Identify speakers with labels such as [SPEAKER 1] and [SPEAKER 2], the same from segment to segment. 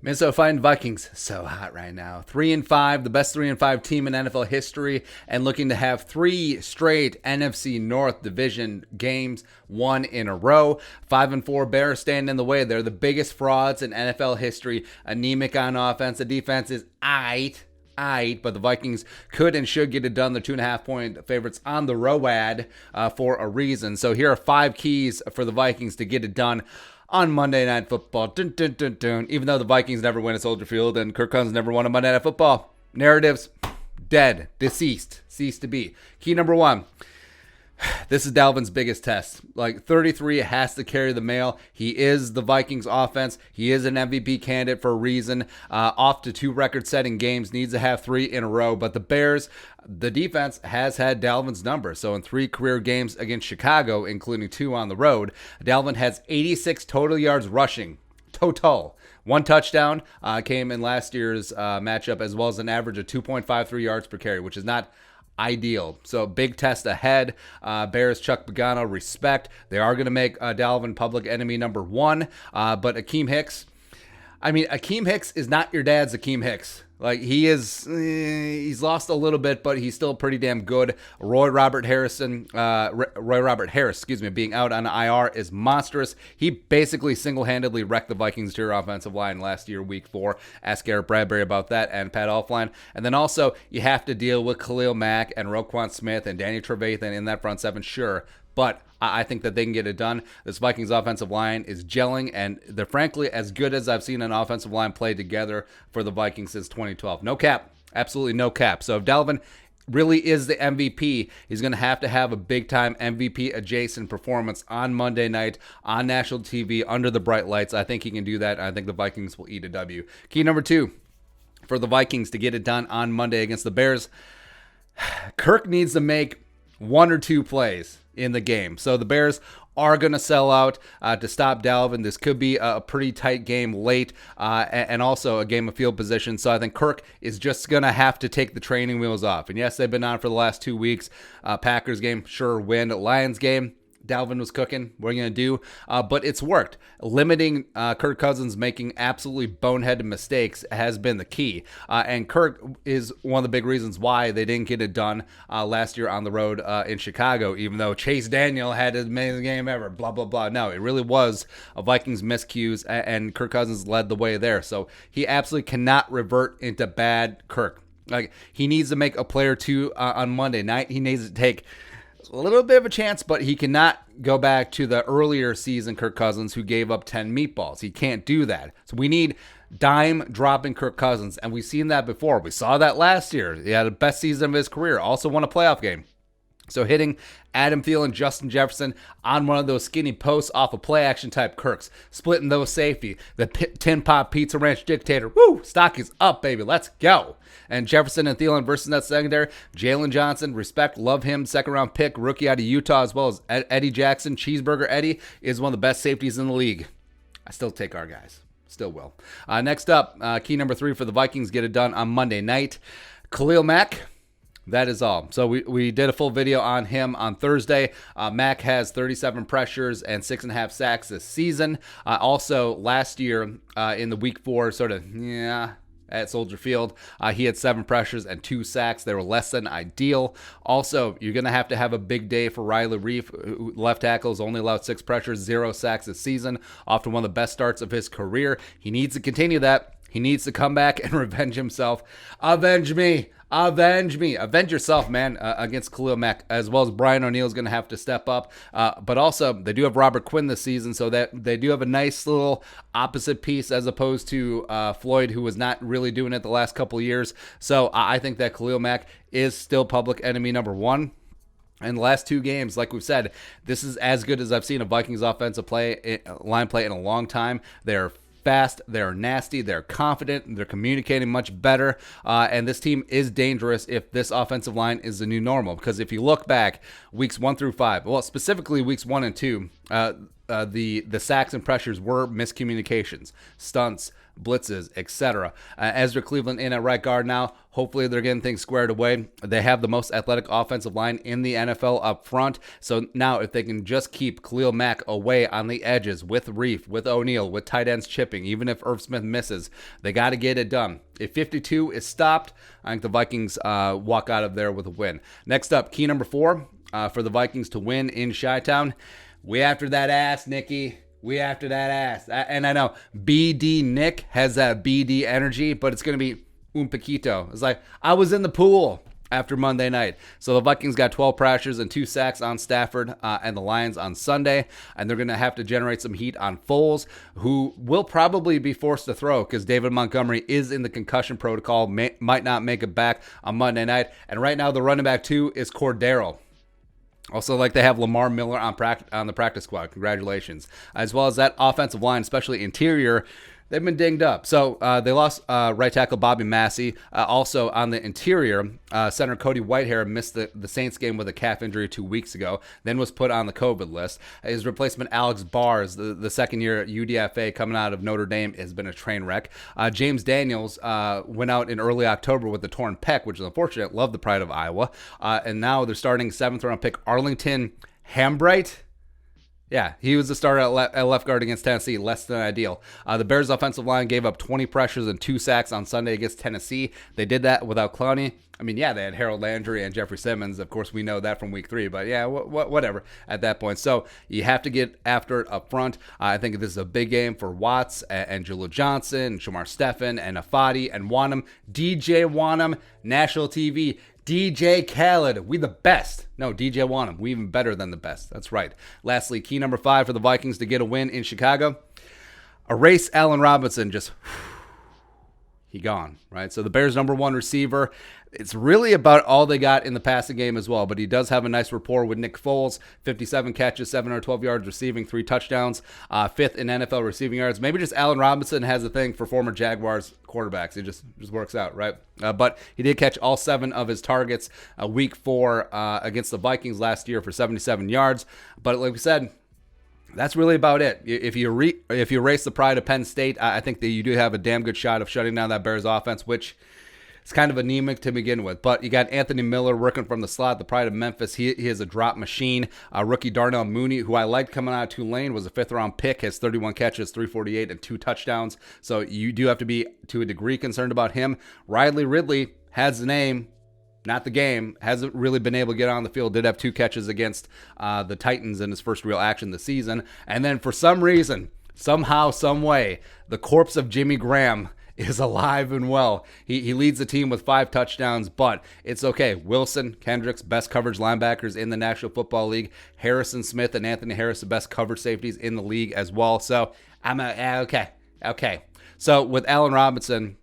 [SPEAKER 1] Minnesota Vikings, so hot right now. 3-5, the best 3-5 team in NFL history, and looking to have 3 straight NFC North Division games, won in a row. 5-4 Bears stand in the way. They're the biggest frauds in NFL history. Anemic on offense. The defense is aight, but the Vikings could and should get it done. They're 2.5-point favorites on the road for a reason. So here are 5 keys for the Vikings to get it done on Monday Night Football. Dun, dun, dun, dun. Even though the Vikings never win at Soldier Field and Kirk Cousins never won a Monday Night Football, narratives dead, deceased, ceased to be. Key number 1. This is Dalvin's biggest test. 33 has to carry the mail. He is the Vikings offense. He is an MVP candidate for a reason. Off to 2 record-setting games. Needs to have 3 in a row. But the Bears, the defense, has had Dalvin's number. So in 3 career games against Chicago, including 2 on the road, Dalvin has 86 total yards rushing. Total. 1 touchdown came in last year's matchup, as well as an average of 2.53 yards per carry, which is not ideal. So big test ahead. Bears, Chuck Pagano, respect. They are going to make Dalvin public enemy number 1. But Akeem Hicks is not your dad's Akeem Hicks. He's lost a little bit, but he's still pretty damn good. Roy Robert Harris, being out on IR is monstrous. He basically single-handedly wrecked the Vikings' interior offensive line last year, week 4. Ask Garrett Bradbury about that, and Pat Elflein. And then also, you have to deal with Khalil Mack and Roquan Smith and Danny Trevathan in that front 7, sure. But I think that they can get it done. This Vikings offensive line is gelling, and they're frankly as good as I've seen an offensive line play together for the Vikings since 2012. No cap. Absolutely no cap. So if Dalvin really is the MVP, he's going to have a big-time MVP-adjacent performance on Monday night on national TV under the bright lights. I think he can do that. I think the Vikings will eat a W. Key number 2 for the Vikings to get it done on Monday against the Bears. Kirk needs to make 1 or 2 plays in the game. So the Bears are going to sell out to stop Dalvin. This could be a pretty tight game late and also a game of field position. So I think Kirk is just going to have to take the training wheels off. And yes, they've been on for the last 2 weeks. Packers game, sure, win. Lions game, Dalvin was cooking. What are you going to do? But it's worked. Limiting Kirk Cousins making absolutely boneheaded mistakes has been the key. And Kirk is one of the big reasons why they didn't get it done last year on the road in Chicago, even though Chase Daniel had his amazing game ever, blah, blah, blah. No, it really was a Vikings miscues, and Kirk Cousins led the way there. So he absolutely cannot revert into bad Kirk. He needs to make a play or 2 on Monday night. He needs to take a little bit of a chance, but he cannot go back to the earlier season Kirk Cousins who gave up 10 meatballs. He can't do that. So we need dime dropping Kirk Cousins, and we've seen that before. We saw that last year. He had the best season of his career, also won a playoff game. So hitting Adam Thielen, Justin Jefferson on one of those skinny posts off of play action type Kirks, splitting those safety, the Tin Pot Pizza Ranch dictator. Woo! Stock is up, baby. Let's go. And Jefferson and Thielen versus that secondary. Jalen Johnson, respect, love him. 2nd round pick, rookie out of Utah, as well as Eddie Jackson. Cheeseburger Eddie is one of the best safeties in the league. I still take our guys. Still will. Next up, key number 3 for the Vikings, get it done on Monday night. Khalil Mack. That is all. So we did a full video on him on Thursday. Mack has 37 pressures and 6.5 sacks this season. Also, last year in the week 4, at Soldier Field, he had 7 pressures and 2 sacks. They were less than ideal. Also, you're going to have a big day for Riley Reef, who left tackle, has only allowed 6 pressures, 0 sacks this season, often one of the best starts of his career. He needs to continue that. He needs to come back and revenge himself. Avenge me. Avenge me. Avenge yourself, man, against Khalil Mack, as well as Brian O'Neill's going to have to step up. But also, they do have Robert Quinn this season, so that they do have a nice little opposite piece as opposed to Floyd, who was not really doing it the last couple of years. So I think that Khalil Mack is still public enemy number 1. And the last 2 games, like we've said, this is as good as I've seen a Vikings offensive line play in a long time. They're fast, they're nasty, they're confident, they're communicating much better, and this team is dangerous if this offensive line is the new normal. Because if you look back, weeks 1 through 5, well, specifically weeks 1 and 2, the sacks and pressures were miscommunications, stunts, blitzes, etc. Ezra Cleveland in at right guard now. Hopefully they're getting things squared away. They have the most athletic offensive line in the NFL up front. So now if they can just keep Khalil Mack away on the edges with Reef, with O'Neal, with tight ends chipping, even if Irv Smith misses, they got to get it done. If 52 is stopped, I think the Vikings walk out of there with a win. Next up, key number 4 for the Vikings to win in ChiTown. We after that ass, Nicky. We after that ass. And I know BD Nick has that BD energy, but it's going to be un poquito. It's like, I was in the pool after Monday night. So the Vikings got 12 pressures and 2 sacks on Stafford and the Lions on Sunday. And they're going to have to generate some heat on Foles, who will probably be forced to throw because David Montgomery is in the concussion protocol, might not make it back on Monday night. And right now the running back 2 is Cordero. Also, like they have Lamar Miller on the practice squad. Congratulations. As well as that offensive line, especially interior, they've been dinged up. So they lost right tackle Bobby Massey. Also on the interior, center Cody Whitehair missed the Saints game with a calf injury 2 weeks ago, then was put on the COVID list. His replacement, Alex Bars, the second-year UDFA coming out of Notre Dame, has been a train wreck. James Daniels went out in early October with a torn pec, which is unfortunate. Love the pride of Iowa. And now they're starting 7th-round pick Arlington Hambright. Yeah, he was the starter at left guard against Tennessee, less than ideal. The Bears' offensive line gave up 20 pressures and 2 sacks on Sunday against Tennessee. They did that without Clowney. I mean, yeah, they had Harold Landry and Jeffrey Simmons. Of course, we know that from week 3, but yeah, whatever at that point. So you have to get after it up front. I think this is a big game for Watts and Julio Johnson and Shamar Stephen and Afadi and Wanham. DJ Wanham, national TV. DJ Khaled, we the best. No, DJ Wanham, we even better than the best. That's right. Lastly, key number 5 for the Vikings to get a win in Chicago. Erase Allen Robinson, just he gone, right? So the Bears' number 1 receiver. It's really about all they got in the passing game as well, but he does have a nice rapport with Nick Foles. 57 catches, 712 yards receiving, 3 touchdowns, 5th in NFL receiving yards. Maybe just Allen Robinson has a thing for former Jaguars quarterbacks. It just works out, right? But he did catch all 7 of his targets week 4 against the Vikings last year for 77 yards. But like we said, that's really about it. If you erase the pride of Penn State, I think that you do have a damn good shot of shutting down that Bears offense, which it's kind of anemic to begin with. But you got Anthony Miller working from the slot, the pride of Memphis. He is a drop machine. Rookie Darnell Mooney, who I liked coming out of Tulane, was a 5th-round pick, has 31 catches, 348, and 2 touchdowns. So you do have to be, to a degree, concerned about him. Riley Ridley has the name, not the game, hasn't really been able to get on the field. Did have 2 catches against the Titans in his first real action this season. And then for some reason, somehow, some way, the corpse of Jimmy Graham is alive and well. He leads the team with 5 touchdowns, but it's okay. Wilson, Kendricks, best coverage linebackers in the National Football League. Harrison Smith and Anthony Harris, the best coverage safeties in the league as well. So I'm okay. So with Allen Robinson,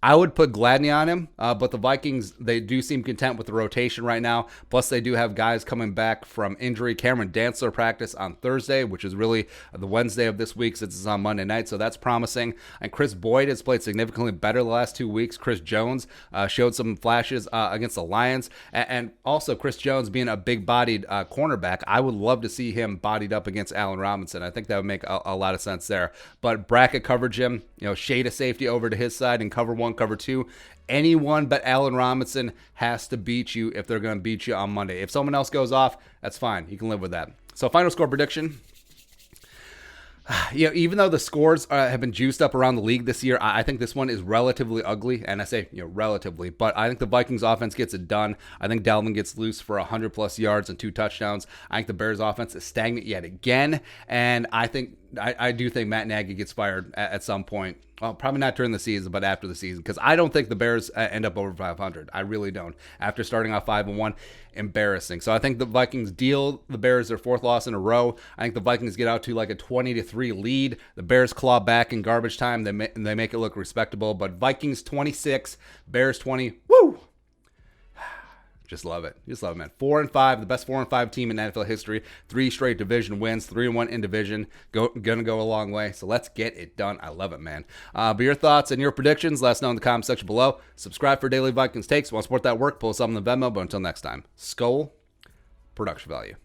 [SPEAKER 1] I would put Gladney on him, but the Vikings, they do seem content with the rotation right now. Plus, they do have guys coming back from injury. Cameron Dantzler practiced on Thursday, which is really the Wednesday of this week since it's on Monday night, so that's promising. And Chris Boyd has played significantly better the last 2 weeks. Chris Jones showed some flashes against the Lions. And also, Chris Jones being a big-bodied cornerback, I would love to see him bodied up against Allen Robinson. I think that would make a lot of sense there. But bracket coverage him, shade a safety over to his side and cover 1, cover 2. Anyone but Allen Robinson has to beat you if they're going to beat you on Monday. If someone else goes off, that's fine. You can live with that. So final score prediction. Even though the scores have been juiced up around the league this year, I think this one is relatively ugly. And I say, relatively. But I think the Vikings offense gets it done. I think Dalvin gets loose for 100-plus yards and 2 touchdowns. I think the Bears offense is stagnant yet again. And I do think Matt Nagy gets fired at some point. Well, probably not during the season, but after the season, because I don't think the Bears end up over 500. I really don't. After starting off 5-1, embarrassing. So I think the Vikings deal the Bears their 4th loss in a row. I think the Vikings get out to like a 20-3 lead. The Bears claw back in garbage time. They make it look respectable. But Vikings 26, Bears 20. Woo! Just love it. Just love it, man. 4-5, the best 4-5 team in NFL history. 3 straight division wins, 3-1 in division. Gonna go a long way. So let's get it done. I love it, man. But your thoughts and your predictions, let us know in the comment section below. Subscribe for daily Vikings takes. Want to support that work? Pull us up on the Venmo. But until next time, Skull Production Value.